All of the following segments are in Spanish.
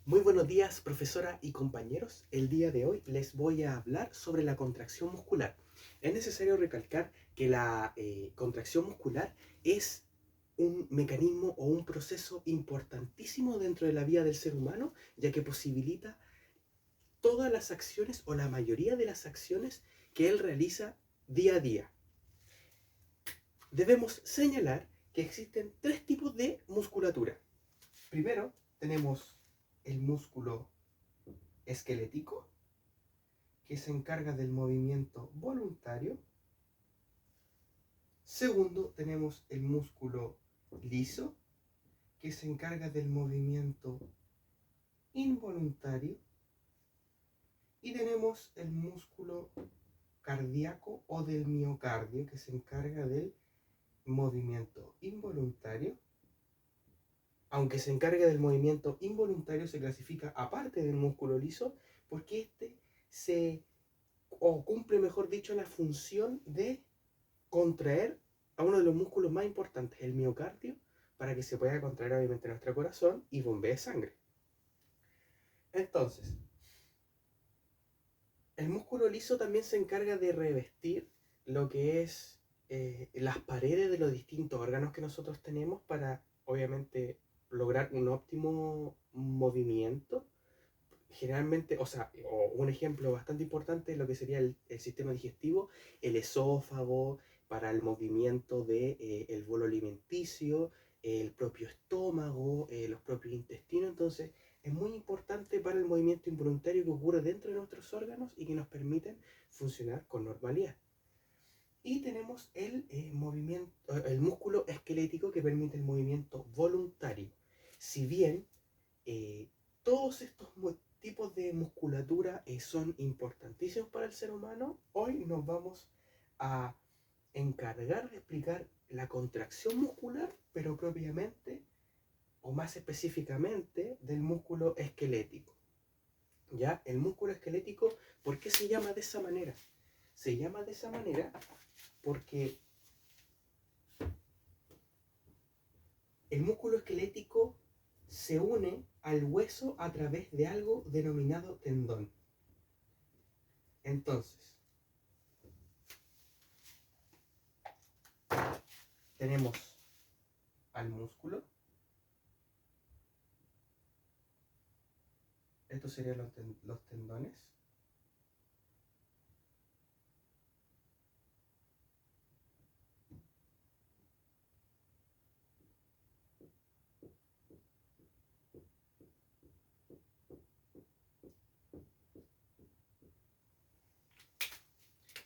Muy buenos días, profesora y compañeros. El día de hoy les voy a hablar sobre la contracción muscular. Es necesario recalcar que la contracción muscular es un mecanismo o un proceso importantísimo dentro de la vida del ser humano, ya que posibilita todas las acciones o la mayoría de las acciones que él realiza día a día. Debemos señalar que existen tres tipos de musculatura. Primero, tenemos el músculo esquelético, que se encarga del movimiento voluntario. Segundo, tenemos el músculo liso, que se encarga del movimiento involuntario. Y tenemos el músculo cardíaco o del miocardio, que se encarga del movimiento involuntario. Aunque se encarga del movimiento involuntario, se clasifica aparte del músculo liso, porque este cumple, mejor dicho, la función de contraer a uno de los músculos más importantes, el miocardio, para que se pueda contraer obviamente nuestro corazón y bombee sangre. Entonces, el músculo liso también se encarga de revestir lo que es las paredes de los distintos órganos que nosotros tenemos para obviamente lograr un óptimo movimiento. Generalmente, o un ejemplo bastante importante es lo que sería el sistema digestivo, el esófago, para el movimiento del bolo alimenticio, el propio estómago, los propios intestinos. Entonces, es muy importante para el movimiento involuntario que ocurre dentro de nuestros órganos y que nos permiten funcionar con normalidad. Y tenemos el músculo esquelético que permite el movimiento voluntario. Si bien todos estos tipos de musculatura son importantísimos para el ser humano, hoy nos vamos a encargar de explicar la contracción muscular, pero propiamente o más específicamente del músculo esquelético. ¿Ya? El músculo esquelético, ¿por qué se llama de esa manera? Se llama de esa manera porque el músculo esquelético se une al hueso a través de algo denominado tendón. Entonces, tenemos al músculo. Estos serían los tendones.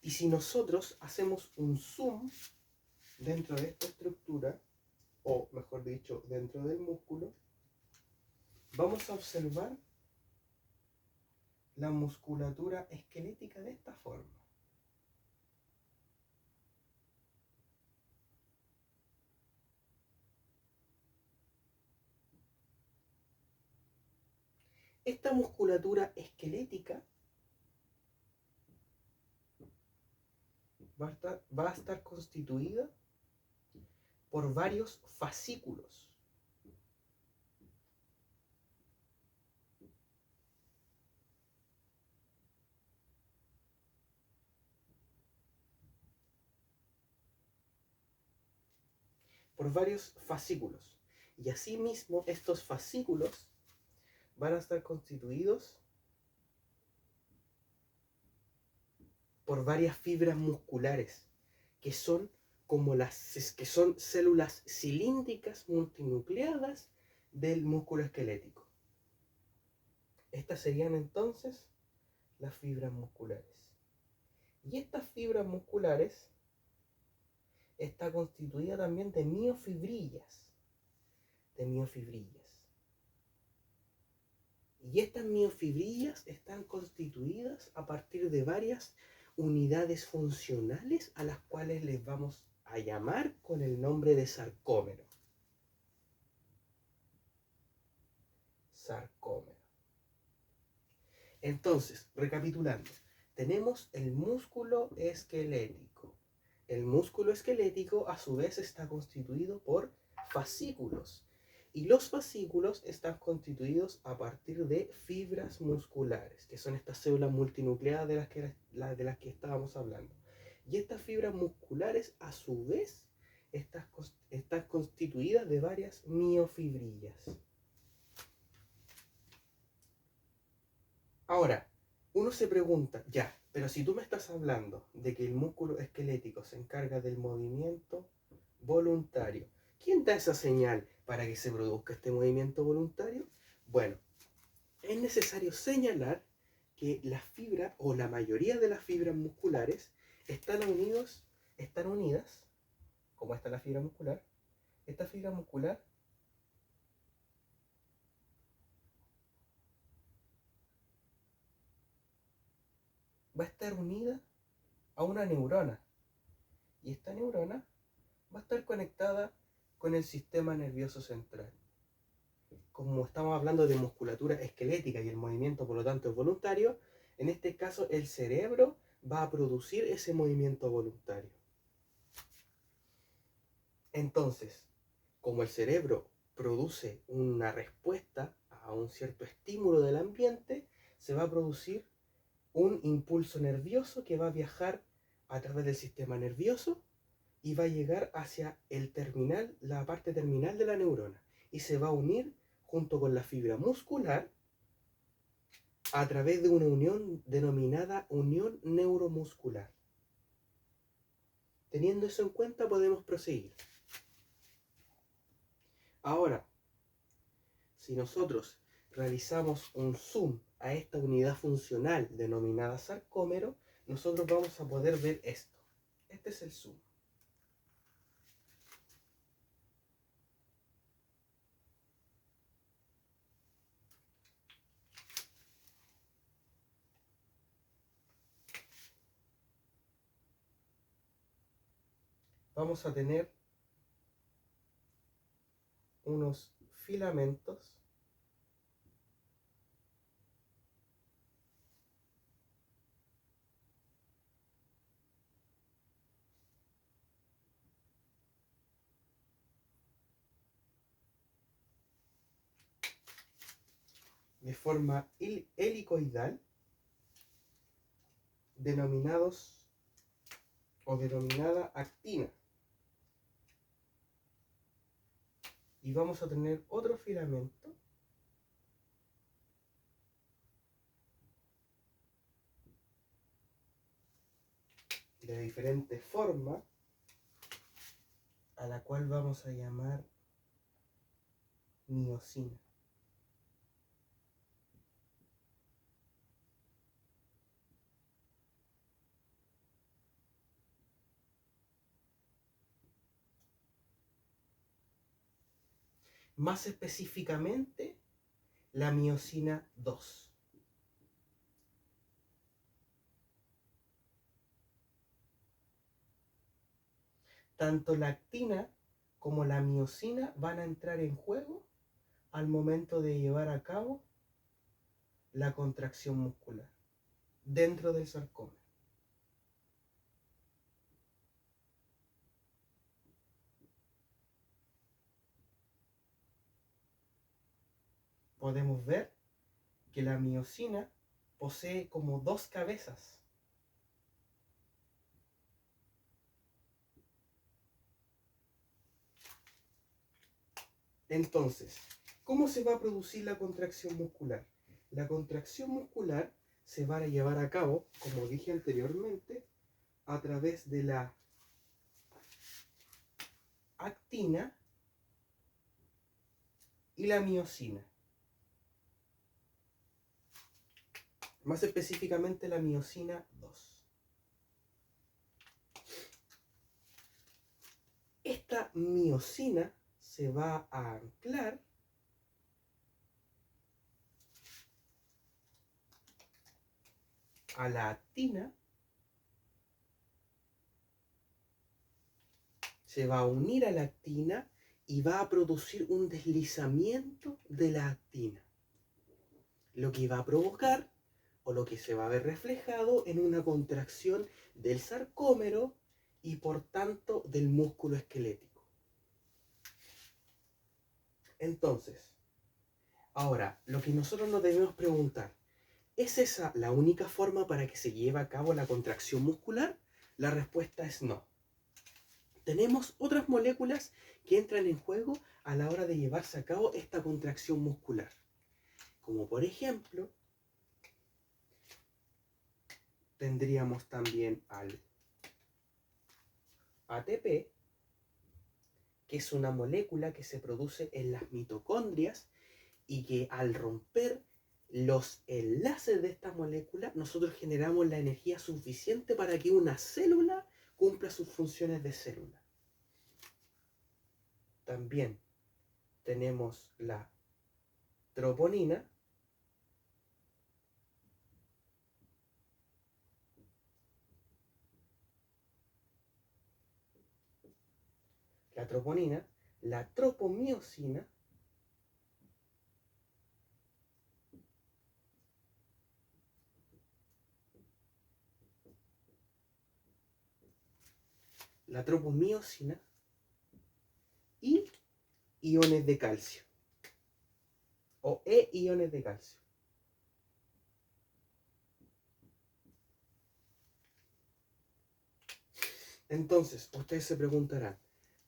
Y si nosotros hacemos un zoom dentro de esta estructura, o mejor dicho, dentro del músculo, vamos a observar la musculatura esquelética de esta forma. Esta musculatura esquelética va a estar constituida por varios fascículos. Por varios fascículos. Y asimismo, estos fascículos van a estar constituidos por varias fibras musculares, que son que son células cilíndricas multinucleadas del músculo esquelético. Estas serían entonces las fibras musculares. Y estas fibras musculares está constituida también de miofibrillas. Y estas miofibrillas están constituidas a partir de varias unidades funcionales a las cuales les vamos a llamar con el nombre de sarcómero. Entonces, recapitulando, tenemos el músculo esquelético. El músculo esquelético a su vez está constituido por fascículos. Y los fascículos están constituidos a partir de fibras musculares, que son estas células multinucleadas de las que estábamos hablando. Y estas fibras musculares, a su vez, están constituidas de varias miofibrillas. Ahora, uno se pregunta, ya, pero si tú me estás hablando de que el músculo esquelético se encarga del movimiento voluntario, ¿quién da esa señal para que se produzca este movimiento voluntario? Bueno, es necesario señalar que las fibras, o la mayoría de las fibras musculares, están unidas, como está la fibra muscular. Esta fibra muscular va a estar unida a una neurona. Y esta neurona va a estar conectada con el sistema nervioso central. Como estamos hablando de musculatura esquelética y el movimiento por lo tanto es voluntario, en este caso el cerebro va a producir ese movimiento voluntario. Entonces, como el cerebro produce una respuesta a un cierto estímulo del ambiente, se va a producir un impulso nervioso que va a viajar a través del sistema nervioso y va a llegar hacia la parte terminal de la neurona, y se va a unir junto con la fibra muscular a través de una unión denominada unión neuromuscular. Teniendo eso en cuenta, podemos proseguir. Ahora, si nosotros realizamos un zoom a esta unidad funcional denominada sarcómero, nosotros vamos a poder ver esto. Este es el zoom. Vamos a tener unos filamentos de forma helicoidal denominados o denominada actina. Y vamos a tener otro filamento de diferente forma, a la cual vamos a llamar miosina. Más específicamente, la miosina 2. Tanto la actina como la miosina van a entrar en juego al momento de llevar a cabo la contracción muscular dentro del sarcómero. Podemos ver que la miosina posee como dos cabezas. Entonces, ¿cómo se va a producir la contracción muscular? La contracción muscular se va a llevar a cabo, como dije anteriormente, a través de la actina y la miosina. Más específicamente la miosina 2. Esta miosina se va a anclar a la actina, se va a unir a la actina y va a producir un deslizamiento de la actina, lo que va a provocar, o lo que se va a ver reflejado, en una contracción del sarcómero y por tanto del músculo esquelético. Entonces, ahora, lo que nosotros nos debemos preguntar, ¿es esa la única forma para que se lleve a cabo la contracción muscular? La respuesta es no. Tenemos otras moléculas que entran en juego a la hora de llevarse a cabo esta contracción muscular. Como por ejemplo, tendríamos también al ATP, que es una molécula que se produce en las mitocondrias y que al romper los enlaces de esta molécula, nosotros generamos la energía suficiente para que una célula cumpla sus funciones de célula. También tenemos la troponina, la tropomiosina, y iones de calcio o iones de calcio. Entonces, ustedes se preguntarán,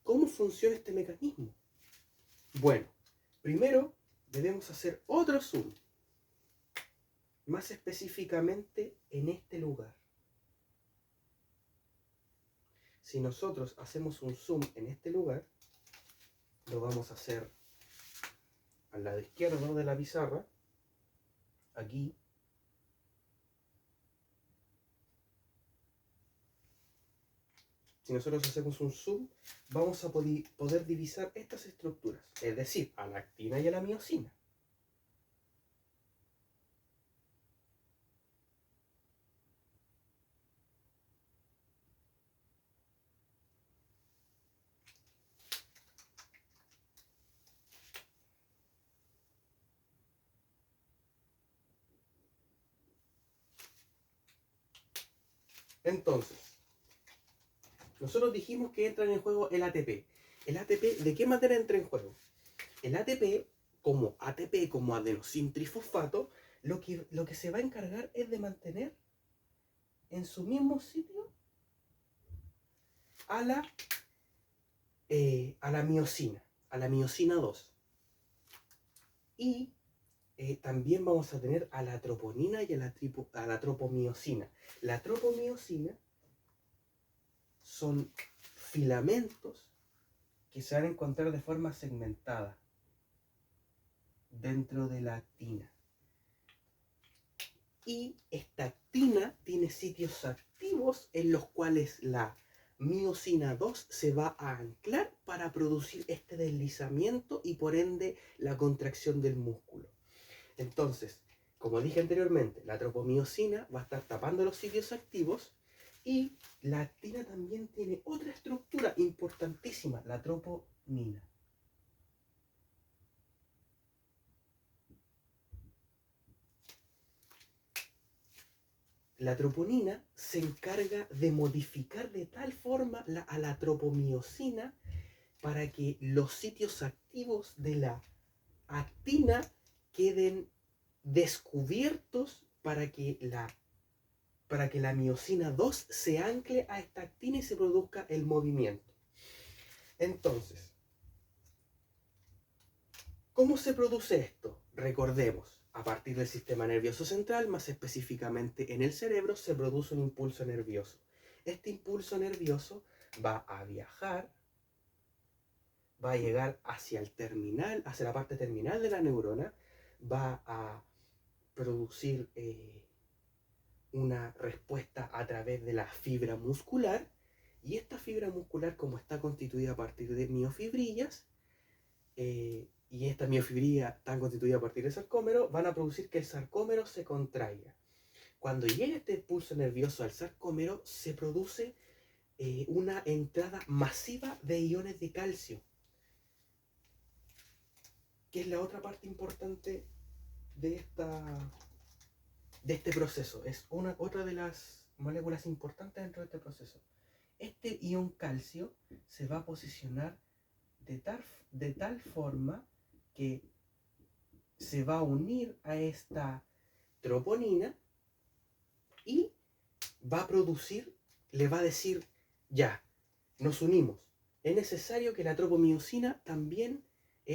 ¿cómo funciona este mecanismo? Bueno, primero debemos hacer otro zoom, más específicamente en este lugar. Si nosotros hacemos un zoom en este lugar, lo vamos a hacer al lado izquierdo de la pizarra, aquí. Si nosotros hacemos un zoom, vamos a poder divisar estas estructuras, es decir, a la actina y a la miosina. Entonces, nosotros dijimos que entra en juego el ATP. ¿El ATP de qué manera entra en juego? El ATP, como adenosintrifosfato, lo que se va a encargar es de mantener en su mismo sitio a la miosina 2. Y también vamos a tener a la troponina y a la tropomiosina. La tropomiosina son filamentos que se van a encontrar de forma segmentada dentro de la actina. Y esta actina tiene sitios activos en los cuales la miosina 2 se va a anclar para producir este deslizamiento y por ende la contracción del músculo. Entonces, como dije anteriormente, la tropomiosina va a estar tapando los sitios activos y la actina también tiene otra estructura importantísima, la troponina. La troponina se encarga de modificar de tal forma a la tropomiosina para que los sitios activos de la actina queden descubiertos para que la miosina 2 se ancle a esta actina y se produzca el movimiento. Entonces, ¿cómo se produce esto? Recordemos, a partir del sistema nervioso central, más específicamente en el cerebro, se produce un impulso nervioso. Este impulso nervioso va a viajar, va a llegar hacia la parte terminal de la neurona, va a producir una respuesta a través de la fibra muscular, y esta fibra muscular, como está constituida a partir de miofibrillas, y esta miofibrillas están constituidas a partir de sarcómero, van a producir que el sarcómero se contraiga. Cuando llega este impulso nervioso al sarcómero, se produce una entrada masiva de iones de calcio, que es la otra parte importante de este proceso. Es otra de las moléculas importantes dentro de este proceso. Este ion calcio se va a posicionar de tal forma que se va a unir a esta troponina y va a producir, le va a decir, ya, nos unimos. Es necesario que la tropomiosina también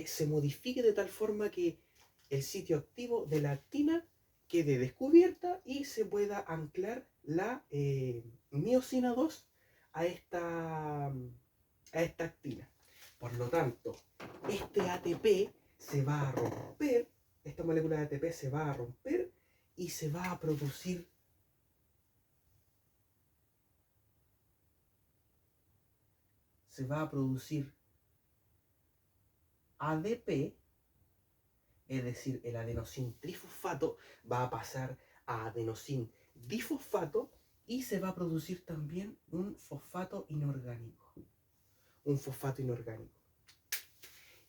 se modifique de tal forma que el sitio activo de la actina quede descubierta y se pueda anclar la miosina 2 a esta actina. Por lo tanto, este ATP se va a romper, esta molécula de ATP se va a romper y se va a producir ADP, es decir, el adenosin trifosfato va a pasar a adenosin difosfato y se va a producir también un fosfato inorgánico. Un fosfato inorgánico.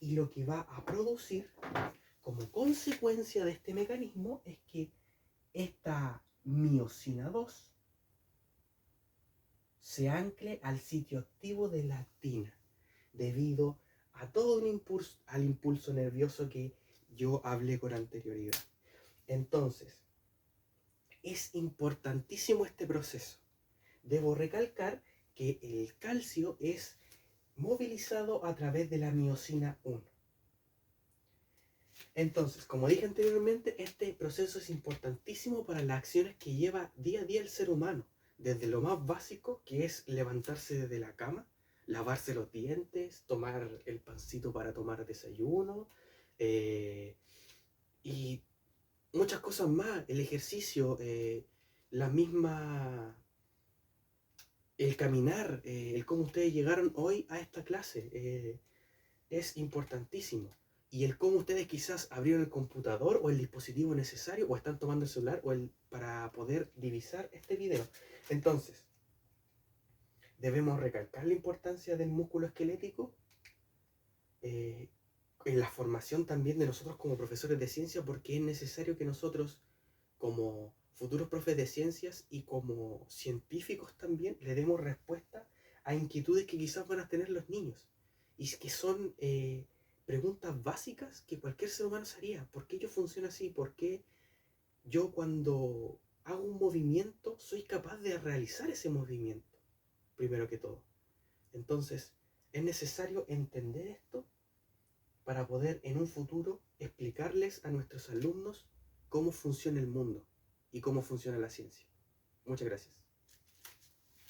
Y lo que va a producir como consecuencia de este mecanismo es que esta miosina 2 se ancle al sitio activo de la actina debido a todo al impulso nervioso que yo hablé con anterioridad. Entonces, es importantísimo este proceso. Debo recalcar que el calcio es movilizado a través de la miosina 1. Entonces, como dije anteriormente, este proceso es importantísimo para las acciones que lleva día a día el ser humano, desde lo más básico, que es levantarse de la cama, lavarse los dientes, tomar el pancito para tomar desayuno, y muchas cosas más, el ejercicio, la misma, el caminar, el cómo ustedes llegaron hoy a esta clase, es importantísimo. Y el cómo ustedes quizás abrieron el computador o el dispositivo necesario o están tomando el celular para poder divisar este video. Entonces, debemos recalcar la importancia del músculo esquelético en la formación también de nosotros como profesores de ciencia, porque es necesario que nosotros como futuros profes de ciencias y como científicos también le demos respuesta a inquietudes que quizás van a tener los niños y que son preguntas básicas que cualquier ser humano se haría. ¿Por qué yo funciono así? ¿Por qué yo cuando hago un movimiento soy capaz de realizar ese movimiento? Primero que todo. Entonces, es necesario entender esto para poder en un futuro explicarles a nuestros alumnos cómo funciona el mundo y cómo funciona la ciencia. Muchas gracias.